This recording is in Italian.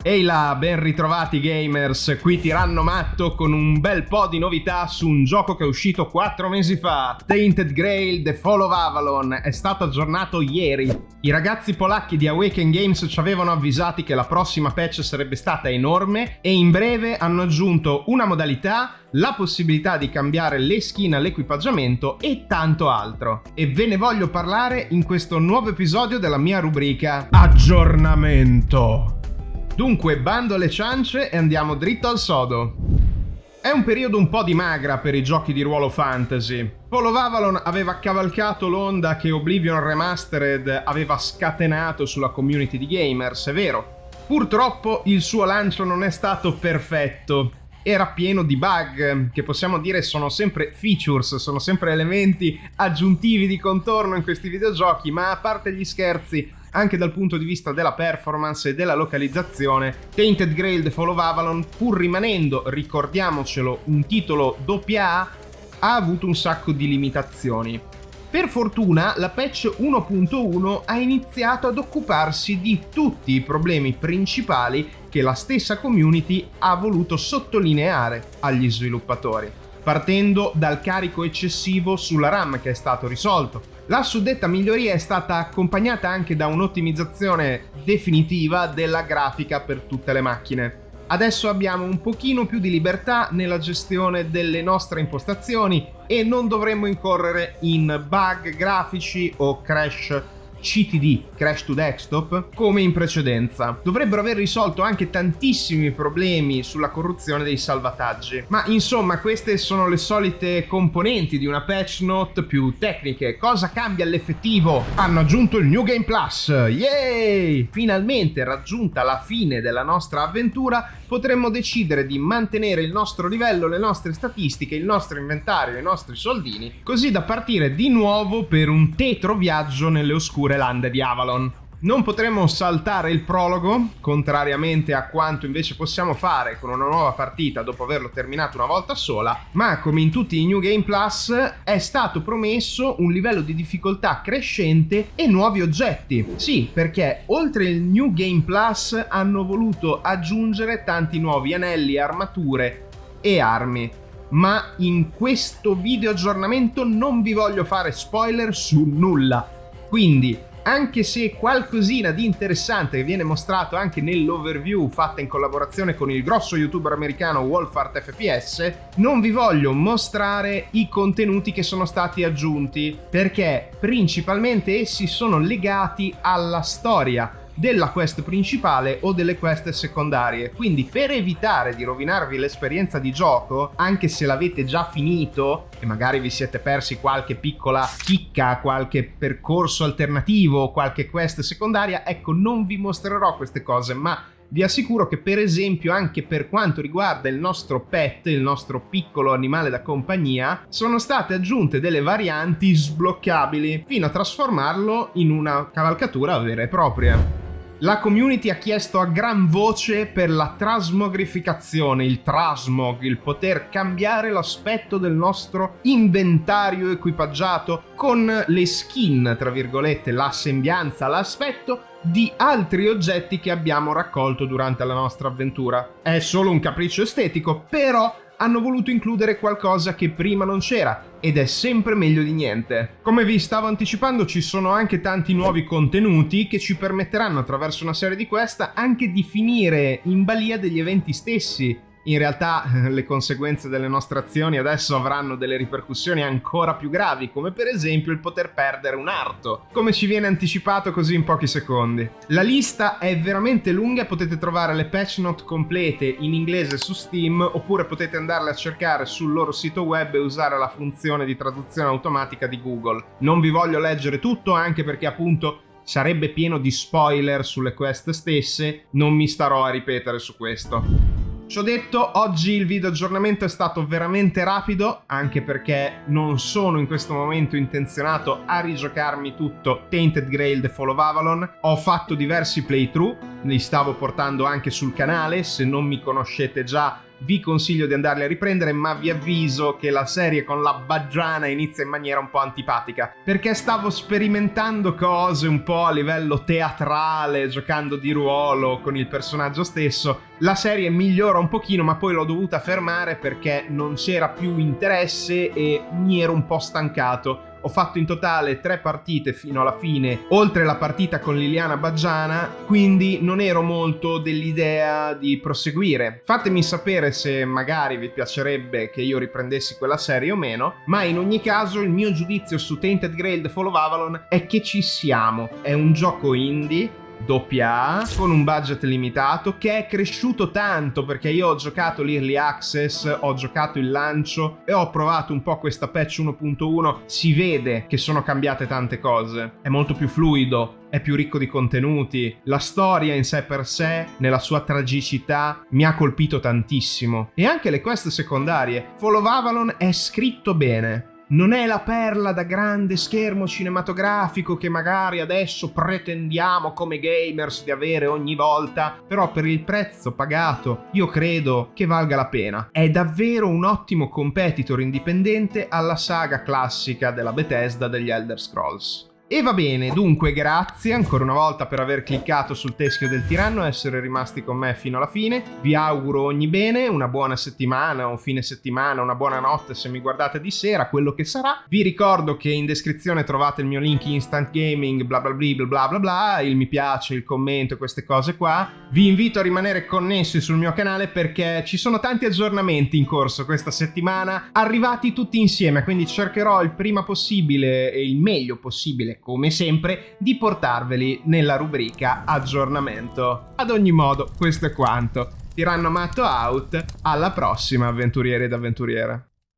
Ehi là, ben ritrovati gamers, qui Tiranno Matto con un bel po' di novità su un gioco che è uscito 4 mesi fa. Tainted Grail: The Fall of Avalon è stato aggiornato ieri. I ragazzi polacchi di Awaken Games ci avevano avvisati che la prossima patch sarebbe stata enorme e in breve hanno aggiunto una modalità, la possibilità di cambiare le skin all'equipaggiamento e tanto altro. E ve ne voglio parlare in questo nuovo episodio della mia rubrica Aggiornamento. Dunque, bando alle ciance e andiamo dritto al sodo. È un periodo un po' di magra per i giochi di ruolo fantasy. Fall of Avalon aveva cavalcato l'onda che Oblivion Remastered aveva scatenato sulla community di gamers, è vero. Purtroppo il suo lancio non è stato perfetto. Era pieno di bug, che possiamo dire sono sempre features, sono sempre elementi aggiuntivi di contorno in questi videogiochi, ma a parte gli scherzi, anche dal punto di vista della performance e della localizzazione, Tainted Grail: The Fall of Avalon, pur rimanendo, ricordiamocelo, un titolo AA, ha avuto un sacco di limitazioni. Per fortuna la patch 1.1 ha iniziato ad occuparsi di tutti i problemi principali che la stessa community ha voluto sottolineare agli sviluppatori, partendo dal carico eccessivo sulla RAM che è stato risolto. La suddetta miglioria è stata accompagnata anche da un'ottimizzazione definitiva della grafica per tutte le macchine. Adesso abbiamo un pochino più di libertà nella gestione delle nostre impostazioni e non dovremmo incorrere in bug grafici o crash CTD, Crash to Desktop, come in precedenza. Dovrebbero aver risolto anche tantissimi problemi sulla corruzione dei salvataggi. Ma insomma, queste sono le solite componenti di una patch note più tecniche. Cosa cambia all'effettivo? Hanno aggiunto il New Game Plus! Yay! Finalmente, raggiunta la fine della nostra avventura, potremmo decidere di mantenere il nostro livello, le nostre statistiche, il nostro inventario, i nostri soldini, così da partire di nuovo per un tetro viaggio nelle oscure lande di Avalon. Non potremo saltare il prologo, contrariamente a quanto invece possiamo fare con una nuova partita dopo averlo terminato una volta sola, ma come in tutti i New Game Plus è stato promesso un livello di difficoltà crescente e nuovi oggetti. Sì, perché oltre il New Game Plus hanno voluto aggiungere tanti nuovi anelli, armature e armi. Ma in questo video aggiornamento non vi voglio fare spoiler su nulla. Quindi, anche se qualcosina di interessante che viene mostrato anche nell'overview fatta in collaborazione con il grosso youtuber americano Wolfart FPS, non vi voglio mostrare i contenuti che sono stati aggiunti, perché principalmente essi sono legati alla storia della quest principale o delle quest secondarie. Quindi, per evitare di rovinarvi l'esperienza di gioco, anche se l'avete già finito e magari vi siete persi qualche piccola chicca, qualche percorso alternativo, qualche quest secondaria, ecco, non vi mostrerò queste cose, ma vi assicuro che, per esempio, anche per quanto riguarda il nostro pet, il nostro piccolo animale da compagnia, sono state aggiunte delle varianti sbloccabili fino a trasformarlo in una cavalcatura vera e propria. La community ha chiesto a gran voce per la trasmogrificazione, il trasmog, il poter cambiare l'aspetto del nostro inventario equipaggiato con le skin, tra virgolette, la sembianza, l'aspetto di altri oggetti che abbiamo raccolto durante la nostra avventura. È solo un capriccio estetico, però hanno voluto includere qualcosa che prima non c'era, ed è sempre meglio di niente. Come vi stavo anticipando, ci sono anche tanti nuovi contenuti che ci permetteranno, attraverso una serie di quest, anche di finire in balia degli eventi stessi. In realtà le conseguenze delle nostre azioni adesso avranno delle ripercussioni ancora più gravi, come per esempio il poter perdere un arto, come ci viene anticipato così in pochi secondi. La lista è veramente lunga, potete trovare le patch note complete in inglese su Steam, oppure potete andarle a cercare sul loro sito web e usare la funzione di traduzione automatica di Google. Non vi voglio leggere tutto, anche perché appunto sarebbe pieno di spoiler sulle quest stesse, non mi starò a ripetere su questo. Ciò detto, oggi il video aggiornamento è stato veramente rapido, anche perché non sono in questo momento intenzionato a rigiocarmi tutto Tainted Grail: The Fall of Avalon. Ho fatto diversi playthrough, li stavo portando anche sul canale, se non mi conoscete già vi consiglio di andarli a riprendere, ma vi avviso che la serie con la baggiana inizia in maniera un po' antipatica, perché stavo sperimentando cose un po' a livello teatrale, giocando di ruolo con il personaggio stesso. La serie migliora un pochino, ma poi l'ho dovuta fermare perché non c'era più interesse e mi ero un po' stancato. Ho fatto in totale 3 partite fino alla fine, oltre la partita con Liliana Baggiana, quindi non ero molto dell'idea di proseguire. Fatemi sapere se magari vi piacerebbe che io riprendessi quella serie o meno, ma in ogni caso il mio giudizio su Tainted Grail The Fall of Avalon è che ci siamo. È un gioco indie AA con un budget limitato che è cresciuto tanto, perché io ho giocato l'Early Access, ho giocato il lancio e ho provato un po' questa patch 1.1. Si vede che sono cambiate tante cose, è molto più fluido, è più ricco di contenuti, la storia in sé per sé, nella sua tragicità, mi ha colpito tantissimo, e anche le quest secondarie. Fall of Avalon è scritto bene. Non è la perla da grande schermo cinematografico che magari adesso pretendiamo come gamers di avere ogni volta, però per il prezzo pagato io credo che valga la pena. È davvero un ottimo competitor indipendente alla saga classica della Bethesda degli Elder Scrolls. E va bene, dunque grazie ancora una volta per aver cliccato sul teschio del tiranno e essere rimasti con me fino alla fine. Vi auguro ogni bene, una buona settimana, un fine settimana, una buona notte se mi guardate di sera, quello che sarà. Vi ricordo che in descrizione trovate il mio link Instant Gaming, bla bla bla bla bla bla, il mi piace, il commento, queste cose qua. Vi invito a rimanere connessi sul mio canale perché ci sono tanti aggiornamenti in corso questa settimana, arrivati tutti insieme, quindi cercherò il prima possibile e il meglio possibile, come sempre, di portarveli nella rubrica aggiornamento. Ad ogni modo, questo è quanto. Tiranno Matto out, alla prossima avventurieri ed avventuriere.